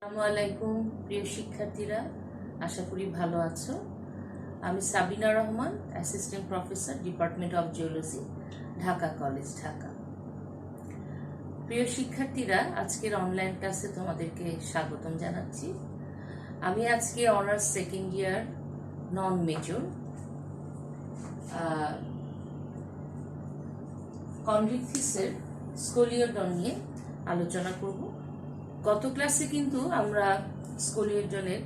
আসসালামু আলাইকুম প্রিয় শিক্ষার্থীরা, আশা করি ভালো আছো। আমি Sabina Rahman, assistant professor, department of geology, Dhaka college, Dhaka. প্রিয় শিক্ষার্থীরা, আজকের অনলাইন ক্লাসে তোমাদেরকে স্বাগতম জানাচ্ছি। আমি আজকে honours second year non major কন্ড্রিকথিসের স্কোলিওডন নিয়ে আলোচনা করব। গত ক্লাসে কিন্তু আমরা স্কোলিওডনের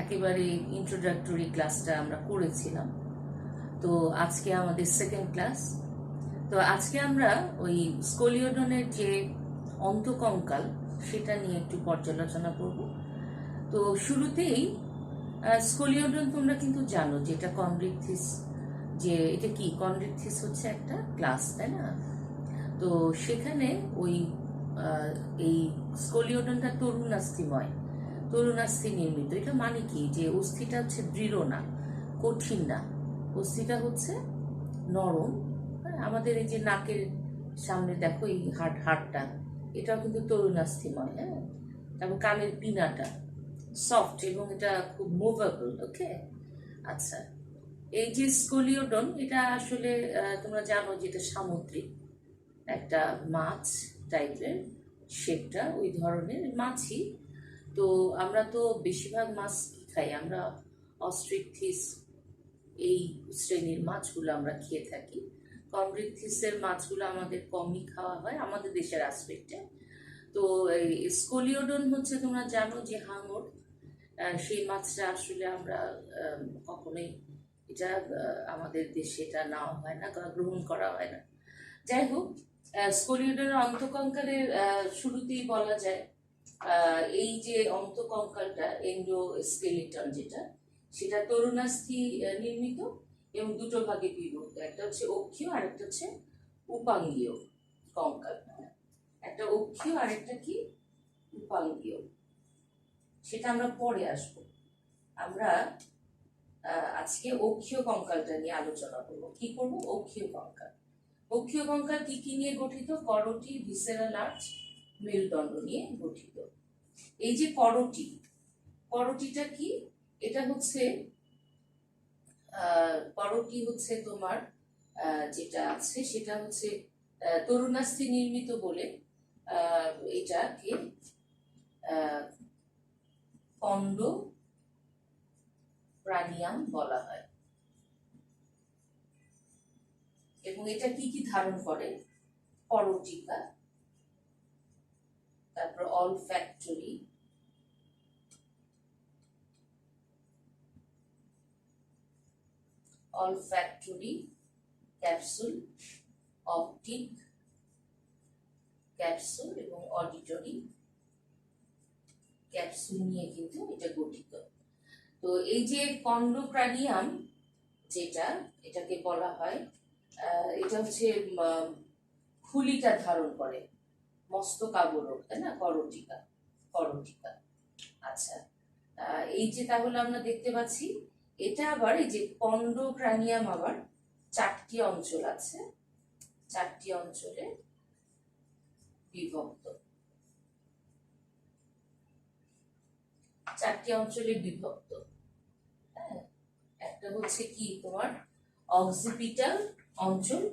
একেবারে ইন্ট্রোডাক্টরি ক্লাসটা আমরা করেছিলাম। তো আজকে আমাদের সেকেন্ড ক্লাস। তো আজকে আমরা ওই স্কোলিওডনের যে অন্তকঙ্কাল সেটা নিয়ে একটু পর্যালোচনা করব। তো শুরুতেই স্কোলিওডন তোমরা কিন্তু জানো যে এটা কন্ড্রিকথিস, যে এটা কি কন্ড্রিকথিস হচ্ছে একটা ক্লাস, তাই না? তো সেখানে ওই এই স্কোলিওডনটা তরুণাস্থি নির্মিত। এটা মানে কি, যে অস্থিটা হচ্ছে দৃঢ় না, কঠিন না, অস্থিটা হচ্ছে নরম। হ্যাঁ, আমাদের এই যে নাকের সামনে দেখো এই হাড়টা, এটাও কিন্তু তরুণাস্থিময়। হ্যাঁ, তারপর কানের পিনাটা সফট এবং এটা খুব মুভেবল। ওকে, আচ্ছা। এই যে স্কোলিওডন, এটা আসলে তোমরা জানো যে এটা সামুদ্রিক একটা মাছ টাইপের, শেপটা ওই ধরনের মাছই। তো আমরা তো বেশিরভাগ মাছ খাই, আমরা অস্ট্রিকথিস এই শ্রেণীর মাছগুলো আমরা খেয়ে থাকি। কন্ড্রিকথিসের মাছগুলো আমাদের কমই খাওয়া হয় আমাদের দেশের আসপেক্টে। তো এই স্কোলিওডন হচ্ছে, তোমরা জানো যে হাঙর, সেই মাছটা আসলে আমরা কখনোই এটা আমাদের দেশে এটা নেওয়া হয় না, গ্রহণ করা হয় না। যাই হোক, স্কোলিওডনের অন্তকঙ্কালের শুরুতেই বলা যায় এই যে অন্তকঙ্কালটা এন্ডোস্কেলিটন যেটা, সেটা তরুণাস্থি নির্মিত এবং দুটো ভাগে বিভক্ত। একটা হচ্ছে অক্ষীয় আর একটা হচ্ছে উপাঙ্গীয় কঙ্কাল। একটা অক্ষীয় আর একটা কি উপাঙ্গীয়, সেটা আমরা পরে আসবো। আমরা আজকে অক্ষীয় কঙ্কালটা নিয়ে আলোচনা করবো। কি করবো? অক্ষীয় কঙ্কাল। অক্ষীয় কঙ্কাল কি কি নিয়ে গঠিত? করোটি, ভিসেরাল আর্চ, মেরুদণ্ড নিয়ে গঠিত। এই যে করোটিটা কি? এটা হচ্ছে করোটি হচ্ছে তোমার যেটা আছে সেটা হচ্ছে তরুণাস্থি নির্মিত বলে এটাকে কন্ড প্রাণিয়াম বলা হয়। এবং এটা কি কি ধারণ করে? করোটিকা, তারপর olfactory ক্যাপসুল, অপটিক ক্যাপসুল এবং অডিটরি ক্যাপসুল নিয়ে কিন্তু এটা গঠিত। তো এই যে কন্ডোক্রানিয়াম যেটা, এটাকে বলা হয়, এটা হচ্ছে খুলিটা ধারণ করে, মস্তকাবরক, তাই না? করোটিকা। আচ্ছা, এই যে তাহলে আমরা দেখতে পাচ্ছি এটা আবার এই যে কন্ডোক্রানিয়াম আবার চারটি অঞ্চল আছে, চারটি অঞ্চলে বিভক্ত, হ্যাঁ, একটা হচ্ছে কি তোমার অক্সিপিটাল অঞ্চল,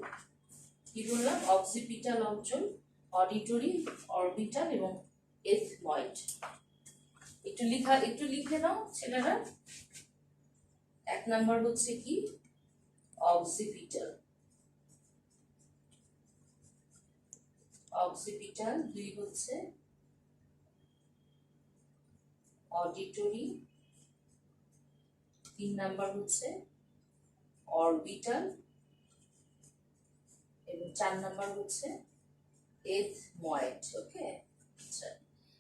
কি বললাম? অক্সিপিটাল অঞ্চল, অডিটরি, অরবিটাল এবং এথময়েড। একটু লিখে নাও ছেলেরা। এক নাম্বার হচ্ছে কি অক্সিপিটাল, দুই হচ্ছে অডিটরি, তিন নাম্বার হচ্ছে অরবিটাল এবং চার নাম্বার হচ্ছে এথময়েড। ওকে, আচ্ছা।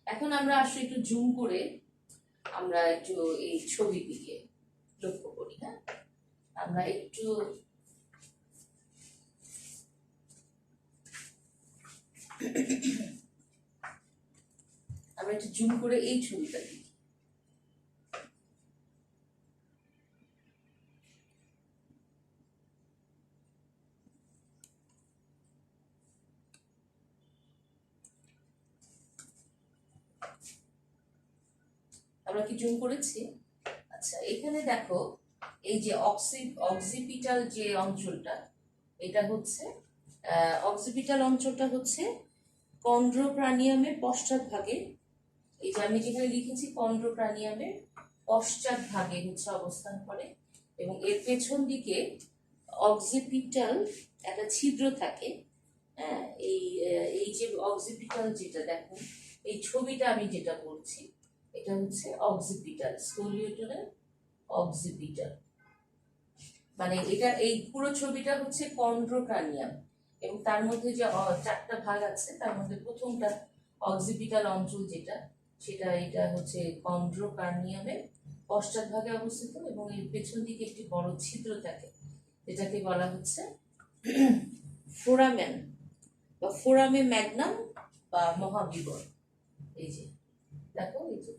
এখন আমরা আসলে একটু জুম করে আমরা একটু এই ছবির দিকে লক্ষ্য করি। হ্যাঁ, আমরা একটু জুম করে এই ছবিটা দেখি। আমরা কি জুম করেছি? আচ্ছা, এখানে দেখো এই যে অক্সিপিটাল যে অঞ্চলটা, এটা হচ্ছে অক্সিপিটাল অঞ্চলটা হচ্ছে কন্ড্রোক্রানিয়ামের পশ্চাৎভাগে, এই যে আমি যেখানে লিখেছি কন্ড্রোক্রানিয়ামের পশ্চাৎভাগে হচ্ছে অবস্থান করে, এবং এর পেছন দিকে অক্সিপিটাল একটা ছিদ্র থাকে। হ্যাঁ, এই যে অক্সিপিটাল যেটা দেখুন, এই ছবিটা আমি যেটা বলছি এটা হচ্ছে অক্সিপিটাল, স্কোলিওটালের অক্সিপিটাল। মানে এটা এই পুরো ছবিটা হচ্ছে কন্ড্রোক্রানিয়াম, এবং তার মধ্যে যে চারটা ভাগ আছে তার মধ্যে প্রথমটা অক্সিপিটাল অঞ্চল যেটা, সেটা এটা হচ্ছে কন্ড্রোক্রানিয়ামের পশ্চাৎভাগে অবস্থিত, এবং এর পেছন দিকে একটি বড় ছিদ্র থাকে যেটাকে বলা হচ্ছে ফোরামেন বা ফোরামে ম্যাগনাম বা মহাবিবর। এই যে দেখো, এই যে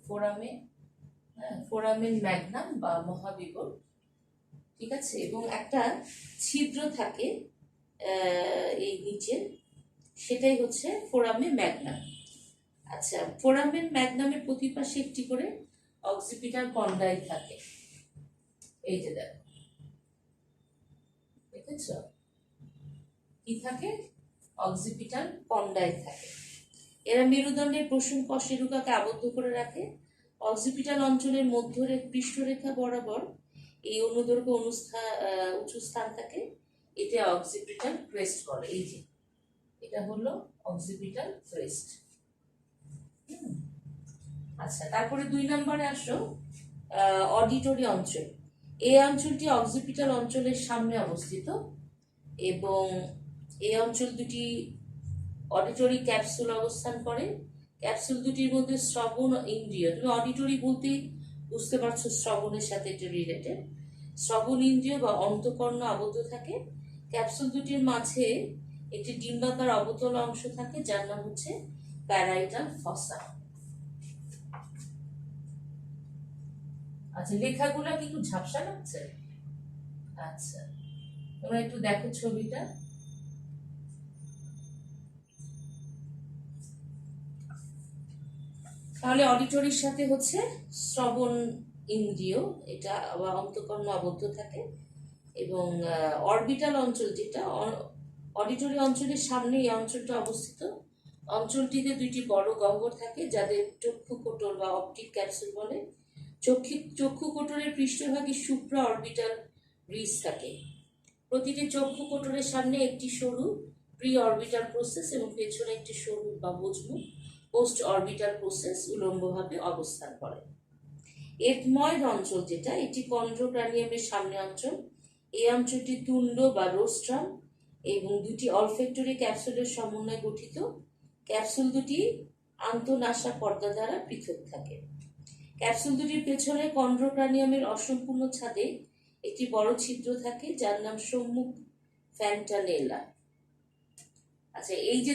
ফোরামেন ম্যাগনাম বা মহাবিবর, ঠিক আছে, এবং একটা ছিদ্র থাকে এই নিচে, সেটাই হচ্ছে ফোরামে ম্যাগনাম। আচ্ছা, ফোরামেন ম্যাগনামের প্রতি পাশে একটি করে অক্সিপিটাল কন্ডাইল থাকে। এই যে দেখো, দেখেছ কি থাকে? অক্সিপিটাল কন্ডাইল থাকে। এরা মেরুদণ্ডের প্রসূন কশেরুকাকে আবদ্ধ করে রাখে। অক্সিপিটাল অঞ্চলের পৃষ্ঠরেখা বরাবর এই অনুদৈর্ঘ্য উঁচু স্থান থাকে, এটা অক্সিপিটাল ক্রেস্ট বলে। এই যে এটা হলো অক্সিপিটাল ক্রেস্ট। আচ্ছা, তারপরে 2 নম্বরে আসো অডিটরি অঞ্চল। এই অঞ্চলটি অক্সিপিটাল অঞ্চলের সামনে অবস্থিত, এবং এই অঞ্চল দুটি অডিটরি ক্যাপসুল অবস্থান করে। ক্যাপসুল দুটির মধ্যে শ্রবণ ইন্দ্রিয়, তুমি অডিটরি বলতেই বুঝতে পারছো শ্রবণের সাথে এটা রিলেটেড, শ্রবণ ইন্দ্রিয় বা অন্তঃকর্ণ আবদ্ধ থাকে। ক্যাপসুল দুটির মাঝে একটি ডিম্বাকার অবতল অংশ থাকে যার নাম হচ্ছে প্যারাইটাল ফসা। আচ্ছা, লেখাগুলো কি একটু ঝাপসা লাগছে? আচ্ছা, তোমরা একটু দেখো ছবিটা। তাহলে অডিটরির সাথে হচ্ছে শ্রবণ ইন্দ্রিয়, এটা আবার অন্তঃকর্ণ আবদ্ধ থাকে, এবং অরবিটাল অঞ্চল যেটা অডিটরি অঞ্চলের সামনে এই অঞ্চলটা অবস্থিত। অঞ্চলটিতে দুইটি বড় গহ্বর থাকে যাদের চক্ষুকোটর বা অপটিক ক্যাপসুল বলে। চক্ষুকোটরের পৃষ্ঠভাগে সুপ্রা অরবিটাল রিজ থাকে। প্রতিটি চক্ষুকোটরের সামনে একটি সরু প্রি অরবিটাল প্রসেস এবং পেছনে একটি সরু বা মজবুত পোস্ট অরবিটাল প্রসেস উলম্বভাবে অবস্থান করে। এথময়েড অঞ্চল যেটা, এটি কন্ড্রোক্রানিয়ামের সামনে অঞ্চল। এই অঞ্চলটি তুণ্ড বা রোস্ট্রাম এবং দুটি অলফেক্টরি ক্যাপসুলের সমন্বয়ে গঠিত। ক্যাপসুল দুটি আন্তঃনাসা পর্দা দ্বারা পৃথক থাকে। ক্যাপসুল দুটির পেছনে কন্ড্রোক্রানিয়ামের অসম্পূর্ণ ছাদে একটি বড় ছিদ্র থাকে যার নাম সম্মুখ ফ্যান্টানেলা। আচ্ছা, এই যে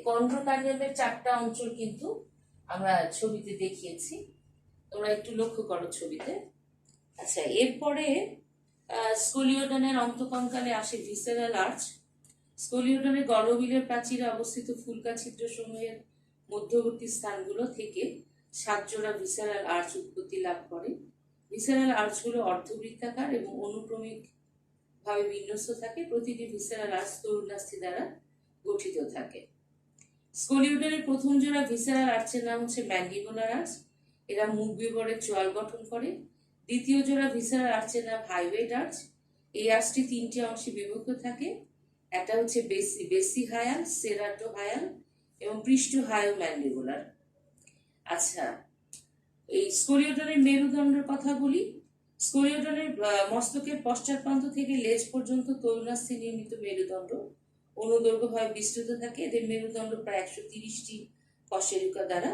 কন্ড্রোক্রানিয়ামের 4টা অঞ্চল কিন্তু আমরা ছবিতে দেখিয়েছি, তোমরা একটু লক্ষ্য করো ছবিতে। আচ্ছা, এরপরে স্কোলিওডনের অন্তঃকঙ্কালে আসে ভিসেরাল আর্চ। স্কোলিওডনের গলবিলের প্রাচীরে অবস্থিত ফুলকা ছিদ্র সমূহের মধ্যবর্তী স্থানগুলো থেকে 7 জোড়া ভিসেরাল আর্চ উৎপত্তি লাভ করে। ভিসেরাল আর্চগুলো অর্ধবৃত্তাকার এবং অনুক্রমিক ভাবে বিন্যস্ত থাকে। প্রতিটি ভিসেরাল আর্চ তরুণাস্থি দ্বারা গঠিত থাকে। স্কোলিওডনের প্রথম জোড়া ভিসেরাল আর্চের নাম হচ্ছে ম্যান্ডিবুলার আর্চ, এরা মুখ বিবরের চোয়াল গঠন করে। দ্বিতীয় জোড়া ভিসেরাল আর্চের নাম হাইওয়েড আর্চ। এই আর্চটি 3টি অংশে বিভক্ত থাকে, একটা হচ্ছে বেসি হায়াল, সেরাটো হায়াল এবং পৃষ্ঠ হায়ো ম্যান্ডিবুলার। আচ্ছা, এই স্কোলিওডনের মেরুদণ্ডের কথা বলি। স্কোলিওডনের মস্তকের পশ্চাৎ প্রান্ত থেকে লেজ পর্যন্ত তরুণাস্থি নির্মিত মেরুদণ্ড অনুদৈর্ঘ্যভাবে বিস্তৃত থাকে। এদের মেরুদণ্ড প্রায় 130টি কশেরুকা দ্বারা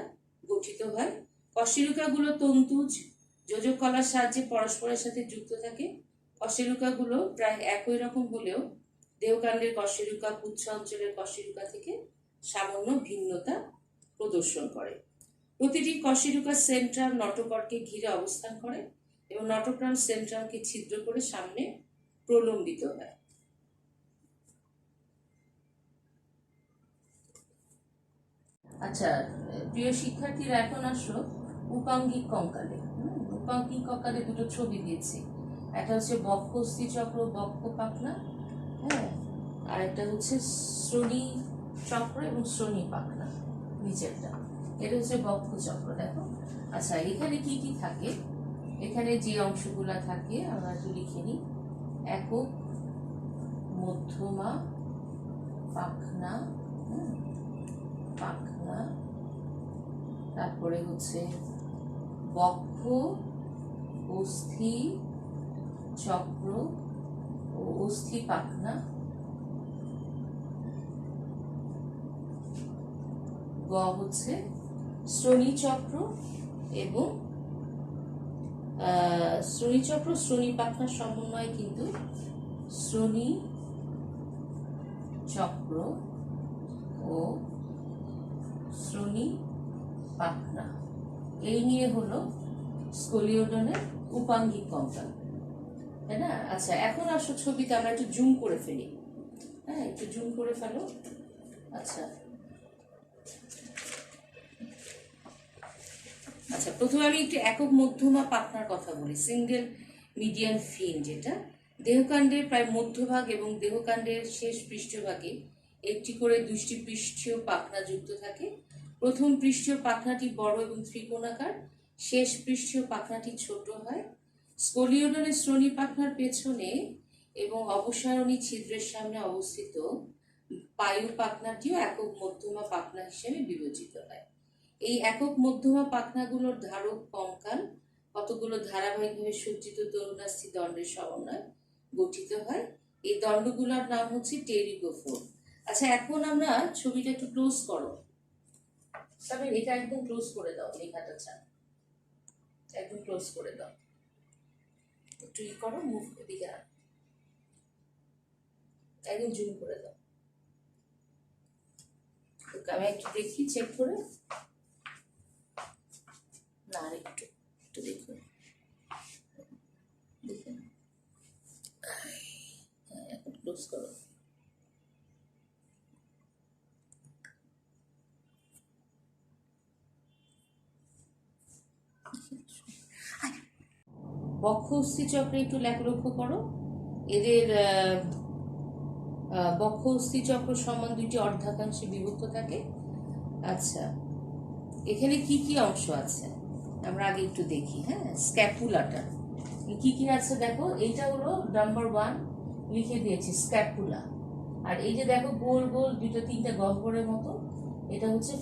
গঠিত হয়। কশেরুকাগুলো তন্তুজ যোজক কলার সাহায্যে পরস্পরের সাথে যুক্ত থাকে। কশেরুকাগুলো প্রায় একই রকম হলেও দেহকাণ্ডের কশেরুকা পুচ্ছ অঞ্চলের কশেরুকা থেকে সামান্য ভিন্নতা প্রদর্শন করে। প্রতিটি কশেরুকা সেন্ট্রাল নটোকর্ডকে ঘিরে অবস্থান করে এবং নটোক্রাম সেন্ট্রামকে ছিদ্র করে সামনে প্রলম্বিত হয়। আচ্ছা, প্রিয় শিক্ষার্থীরা, এখন আসো উপাঙ্গিক কঙ্কালে। রূপাঙ্কিক আকারে দুটো ছবি দিয়েছি। একটা হচ্ছে বক্ষ অস্থি চক্র, বক্ষ পাখনা, হ্যাঁ, আর একটা হচ্ছে শ্রোণী চক্র এবং শ্রোণী পাখনা নিচেরটা। এটা হচ্ছে বক্ষ চক্র, দেখো। আচ্ছা, এখানে কি কি থাকে? এখানে যে অংশগুলা থাকে আমরা একটু লিখে নিই। একক, মধ্যমা, পাখনা, পাখনা, তারপরে হচ্ছে বক্ষ, অস্থি চক্র ও অস্থি পাখনা, গ হচ্ছে শ্রোণী চক্র এবং শ্রোণী চক্র শ্রোণী পাখনার সমন্বয় কিন্তু শ্রোণী চক্র ও শ্রোণী পাখনা। এই নিয়ে হলো স্কলিওডনের উপাঙ্গিক কঙ্কাল, তাই না? আচ্ছা, এখন আসো ছবিতে আমরা একটু জুম করে ফেলি। হ্যাঁ, একটু জুম করে ফেলো। আচ্ছা আচ্ছা, প্রথমে আমি একটু একক মধ্যমা পাখনার কথা বলি। সিঙ্গেল মিডিয়ান ফিন, যেটা দেহকাণ্ডের প্রায় মধ্যভাগ এবং দেহকাণ্ডের শেষ পৃষ্ঠভাগে একটি করে 2টি পৃষ্ঠীয় পাখনা যুক্ত থাকে। প্রথম পৃষ্ঠীয় পাখনাটি বড় এবং ত্রিকোণাকার, শেষ পৃষ্ঠীয় পাখনাটি ছোট হয়। স্কলিওডনের শ্রোণী পাখনার পেছনে এবং অবসারণী ছিদ্রের সামনে অবস্থিত পায়ু পাখনাটিও একক মধ্যমা পাখনা হিসেবে বিবেচিত হয়। এই একক মধ্যমা পাখনাগুলোর ধারক কঙ্কাল কতগুলো ধারাবাহিকভাবে সজ্জিত তরুণাস্থি দণ্ডের সমন্বয় গঠিত হয়। এই দণ্ডগুলোর নাম হচ্ছে টেরিগোফোর। আচ্ছা, এখন আমরা ছবিটা একটু ক্লোজ করো। তবে এটা একদম ক্লোজ করে দাও, লেখাটা ছাড়া একদম ক্লোজ করে দাও। একটু ই করো, মুভ দিকে একদম জুম করে দাও। আমি একটু দেখি, চেক করে। না, আর একটু একটু দেখুন, দেখুন। এখন ক্লোজ করো। বক্ষ অস্থি চক্রে একটু লক্ষ্য করো। এদের বক্ষ অস্থি চক্র সমান 2টি অর্ধাকাংশে বিভক্ত থাকে। আচ্ছা, এখানে কি কি অংশ আছে আমরা আগে একটু দেখি। হ্যাঁ, স্ক্যাপুলাটা কি কি আছে দেখো। এইটা হলো নাম্বার 1, লিখে দিয়েছি স্ক্যাপুলা। আর এই যে দেখো গোল গোল 2-3টা গহ্বরের মতো, এটা হচ্ছে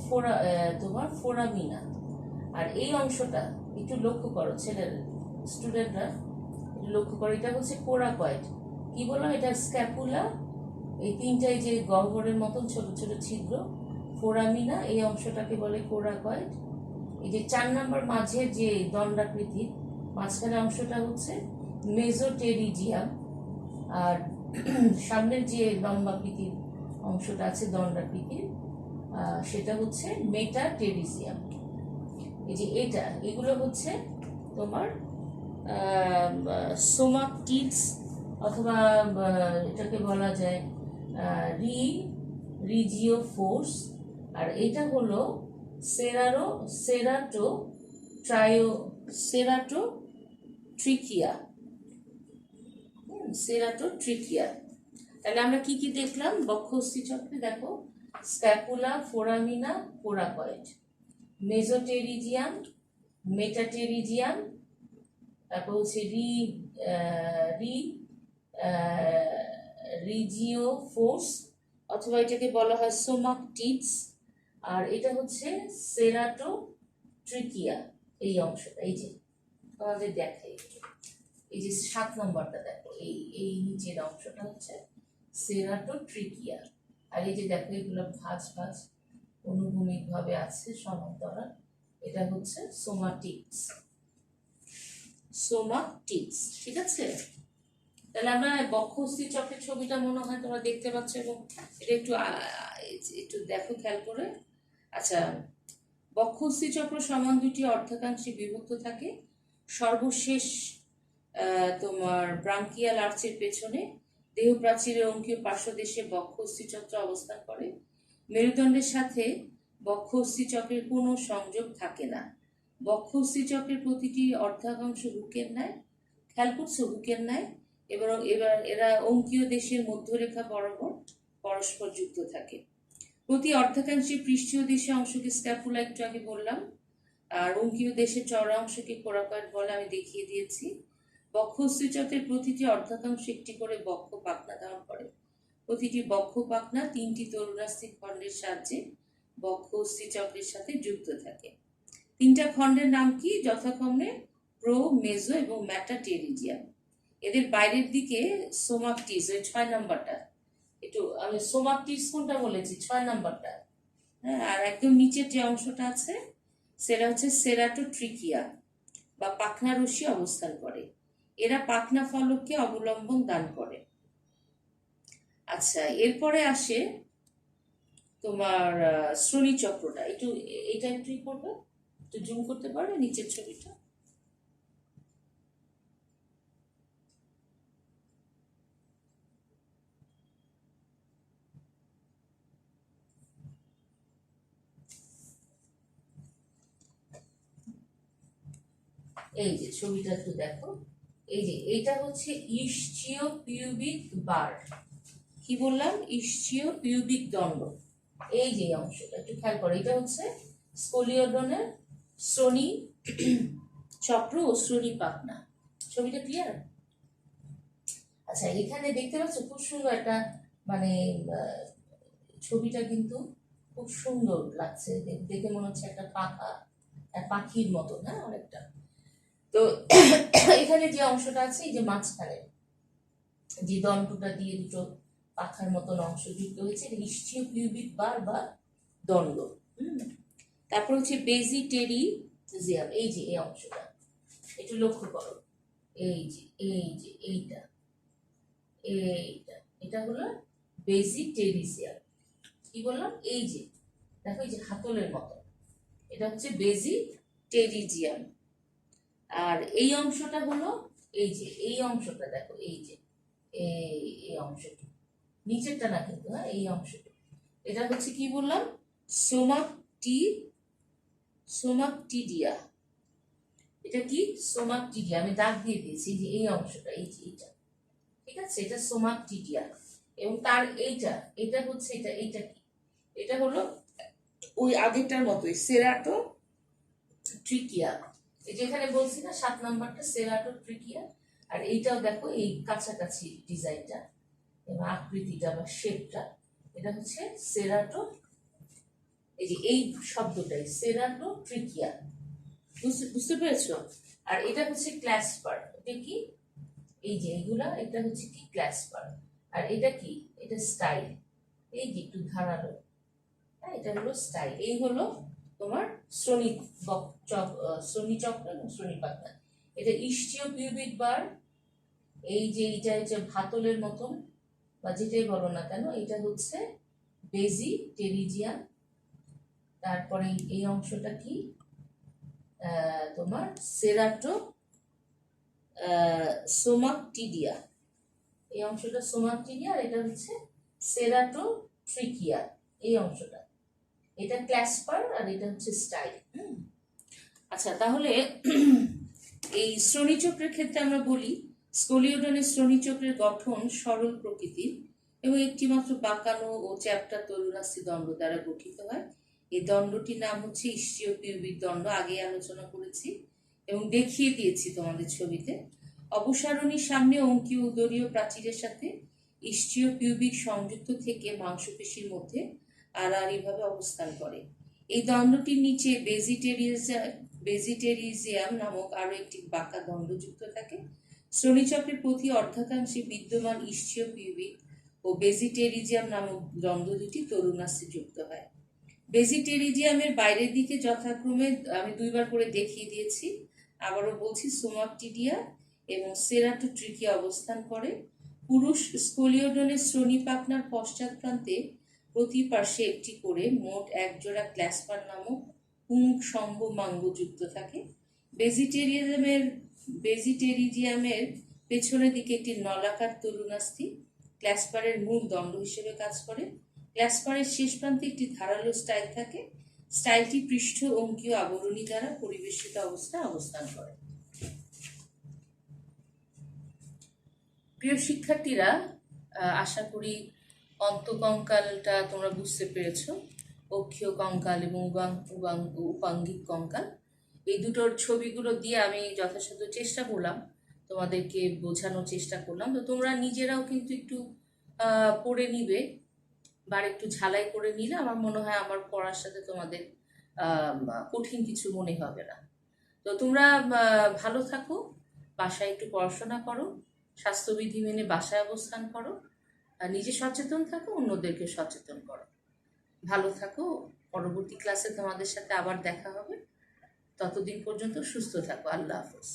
তোমার ফোরামিনা। আর এই অংশটা একটু লক্ষ্য করো, ছেলের স্টুডেন্টরা লক্ষ্য করো, এটা হচ্ছে কোরাকয়েড। কি বললাম? এটা স্ক্যাপুলা, এই 3টাই যে গহ্বরের মতন ছোট ছোট ছিদ্র, ফোরামিনা, এই অংশটাকে বলে কোরাকয়েড। এই যে 4 নম্বর মাঝের যে দণ্ডাকৃতির মাঝখানে অংশটা হচ্ছে মেজোটেরিজিয়াম, আর সামনের যে লম্বাকৃতির অংশটা আছে দণ্ডাকৃতির, সেটা হচ্ছে মেটাটেরিজিয়াম। এই যে এগুলো হচ্ছে তোমার সোমাকটিডস, অথবা এটাকে বলা যায় রিজিওফোর্স। আর এটা হলো সেরাটোট্রিকিয়া। তাহলে আমরা কি কি দেখলাম বক্ষ অস্থি চক্রে? দেখো, স্ক্যাপুলা, ফোরামিনা, কোরাকয়েড, মেজোটেরিজিয়াম, মেটাটেরিজিয়াম, তারপর হচ্ছে রিজিওফোর্স, অথবা এটাকে বলা হয় সোমাকটিডস। আর এটা হচ্ছে সেরাটোট্রিকিয়া, এই অংশটা। এই যে তোমাদের দেখাই, এই যে 7 নম্বরটা দেখো, এই নিচের অংশটা হচ্ছে সেরাটোট্রিকিয়া। আর এই যে দেখো, এগুলো ভাঁজ ভাঁজ অনুভূমিক ভাবে আছে সমান্তরাল, এটা হচ্ছে সোমাটিক্স। ঠিক আছে? তাহলে আমরা বক্ষ অস্থি চক্রের ছবিটা মনে হয় তোমরা দেখতে পাচ্ছ, এবং এটা একটু একটু দেখো খেয়াল করে। আচ্ছা, বক্ষ অস্থি চক্র সমান 2টি অর্ধাকাংশে বিভক্ত থাকে। সর্বশেষ তোমার ব্রাঙ্কিয়াল আর্চের পেছনে দেহ প্রাচীরের অঙ্কীয় পার্শ্বদেশে বক্ষ অস্থি চক্র অবস্থান করে। মেরুদণ্ডের সাথে বক্ষ অস্থি চক্রের কোনো সংযোগ থাকে না। বক্ষস্থি চক্রের প্রতিটি অর্ধাংশ হুকের ন্যায়, খেয়াল করছো হুকের ন্যায়। এবার এরা অঙ্কীয় দেশের মধ্যরেখা বরাবর পরস্পর যুক্ত থাকে। প্রতি অর্ধাংশে পৃষ্ঠীয় দেশে অংশকে স্ক্যাপুলা একটু আগে বললাম, আর অঙ্কীয় দেশের চওড়া অংশকে কোরাকয়েড বলে, আমি দেখিয়ে দিয়েছি। বক্ষস্থি চক্রের প্রতিটি অর্ধাংশ একটি করে বক্ষ পাখনা ধারণ করে। প্রতিটি বক্ষ পাখনা 3টি তরুণাস্থি খণ্ডের সাহায্যে বক্ষ অস্থি চক্রের সাথে যুক্ত থাকে। 3টা খণ্ডের নাম কি? যথাক্রমে প্রো, মেজো এবং ম্যাটাটেরিজিয়াম। এদের বাইরের দিকে সোমাকটিস, ওই 6 নাম্বারটা, একটু আমি সোমাকটিস কোনটা বলেছি, 6 নাম্বারটা, হ্যাঁ। আর একদম নিচের যে অংশটা আছে সেটা হচ্ছে সেরাটোট্রিকিয়া বা পাখনা রশ্মি অবস্থান করে। এরা পাখনা ফলককে অবলম্বন দান করে। আচ্ছা, এরপরে আসে তোমার শ্রোণী চক্রটা। এটা একটু করবে, একটু জুম করতে পারবে নিচের ছবিটা? এই যে ছবিটা একটু দেখো, এই যে এইটা হচ্ছে ইসচিও পিউবিক বার। কি বললাম? ইসচিও পিউবিক দণ্ড। এই যে অংশটা একটু খেয়াল করো, এটা হচ্ছে স্কলিওডনের শ্রোণী চক্র ও শ্রোণী পাখনা। ছবিটা ক্লিয়ার? আচ্ছা, এখানে দেখতে পাচ্ছ খুব সুন্দর একটা মানে ছবিটা কিন্তু খুব সুন্দর লাগছে, দেখে মনে হচ্ছে একটা পাখির মতো, হ্যাঁ, অনেকটা। তো এখানে যে অংশটা আছে, এই যে মাঝখানে যে দণ্ডটা দিয়ে দুটো পাখার মতন অংশ যুক্ত হয়েছে, এটা ইসচিও পিউবিক বার বা দণ্ড। তারপর হচ্ছে বেজিটেরিজিয়াম। এই যে এই অংশটা একটু লক্ষ্য করো, এই যে এইটা এটা হলো বেজিটেরিজিয়াম। কি বললাম? এই যে দেখো, এই যে হাতলের মতো, এটা হচ্ছে বেজিটেরিজিয়াম। আর এই অংশটা হলো এই যে এই অংশটা, দেখো এই যে এই অংশটা, নিচেরটা না কিন্তু, হ্যাঁ, এই অংশটা, এটা হচ্ছে কি বললাম? সোমাকটিডিয়া। এটা কি? সোমাকটিডিয়া। আমি দাগ দিয়ে দিয়েছি যে এই অংশটা, এই যে এটা, ঠিক আছে, এটা সোমাকটিডিয়া। এবং তার এটা হচ্ছে এটা কি? এটা হলো ওই আগেরটার মতোই সেরাটোট্রিকিয়া। এই যে এখানে বলছি না 7 নাম্বারটা সেরাটোট্রিকিয়া। আর এইটাও দেখো, এই কাছাকাছি ডিজাইনটা এবং আকৃতিটা বা শেপটা, এটা হচ্ছে সেরাটো, এই যে এই শব্দটাই সেরাটোট্রিকিয়া। বুঝতে পেরেছো? আর এটা হচ্ছে ক্ল্যাসপার। এটা কি? এই যে এইগুলা, এটা হচ্ছে কি? ক্ল্যাসপার। আর এটা কি? এটা স্টাইল। এই যে একটু ধারালো, হ্যাঁ, এটা হলো স্টাইল। এই হলো তোমার শ্রোণী চক্র এবং শ্রোণী পাখনা। এটা ইসচিও পিউবিক বার। এই যে এইটা হচ্ছে ভাতলের মতন বা যেটাই বলো না কেন, এটা হচ্ছে বেজিটেরিজিয়াম। তারপরে এই অংশটা কি? তোমার সোমাকটিডিয়া। এই অংশটা সোমাকটিডিয়া, আর এটা হচ্ছে সেরাটোট্রিকিয়া। এই অংশটা, এটা ক্ল্যাসপার, আর এটা হচ্ছে স্টাইল। আচ্ছা, তাহলে এই শ্রোণীচক্রের ক্ষেত্রে আমরা বলি স্কলিওডনের শ্রোণীচক্রের গঠন সরল প্রকৃতির এবং একটি মাত্র বাঁকানো ও চ্যাপ্টা তরুণাস্থি দণ্ড দ্বারা গঠিত হয়। এই দণ্ডটির নাম হচ্ছে ইসচিও পিউবিক দণ্ড। আগে আলোচনা করেছি এবং দেখিয়ে দিয়েছি তোমাদের ছবিতে। অপসারণীর সামনে অঙ্কীয় উদরীয় প্রাচীরের সাথে ইসচিও পিউবিক সংযুক্ত থেকে মাংসপেশির মধ্যে আড়াআড়িভাবে অবস্থান করে। এই দণ্ডটির নিচে বেজিটেরিজিয়াম নামক আরো একটি বাঁকা দণ্ড যুক্ত থাকে। শ্রোণীচক্রের প্রতি অর্ধাংশে বিদ্যমান ইসচিও পিউবিক ও বেজিটেরিজিয়াম নামক দণ্ড দুটি তরুণাস্থি যুক্ত হয়। বেজিটেরিজিয়ামের বাইরের দিকে যথাক্রমে আমি 2বার করে দেখিয়ে দিয়েছি, আবারও বলছি, সোমাকটিডিয়া এবং সেরাটোট্রিকিয়া অবস্থান করে। পুরুষ স্কলিওডনের শ্রোণী পাখনার পশ্চাৎ প্রান্তে প্রতি পার্শ্বে একটি করে মোট 1 জোড়া ক্ল্যাসপার নামক পুংসম্বমাঙ্গ যুক্ত থাকে। বেজিটেরিজিয়ামের পেছনের দিকে একটি নলাকার তরুণাস্থি ক্ল্যাসপারের মূল দণ্ড হিসেবে কাজ করে। ক্ল্যাসপারের শেষ প্রান্তে একটি ধারালো স্টাইল থাকে, স্টাইলটি পৃষ্ঠ অঙ্কীয় আবরণী দ্বারা পরিবেষ্টিত অবস্থায় অবস্থান করে। প্রিয় শিক্ষার্থীরা, আশা করি অন্তকঙ্কালটা তোমরা বুঝতে পেরেছো। অক্ষীয় কঙ্কাল এবং উপাঙ্গিক কঙ্কাল, এই দুটোর ছবিগুলো দিয়ে আমি যথাসাধ্য চেষ্টা করলাম, তোমাদেরকে বোঝানোর চেষ্টা করলাম। তো তোমরা নিজেরাও কিন্তু একটু পড়ে নিবে বা একটু ঝালাই করে নিলে আমার মনে হয় আমার পড়ার সাথে তোমাদের কঠিন কিছু মনে হবে না। তো তোমরা ভালো থাকো, বাসায় একটু পড়াশোনা করো, স্বাস্থ্যবিধি মেনে বাসায় অবস্থান করো, আর নিজে সচেতন থাকো, অন্যদেরকে সচেতন করো। ভালো থাকো, পরবর্তী ক্লাসে তোমাদের সাথে আবার দেখা হবে। ততদিন পর্যন্ত সুস্থ থাকো। আল্লাহ হাফেজ।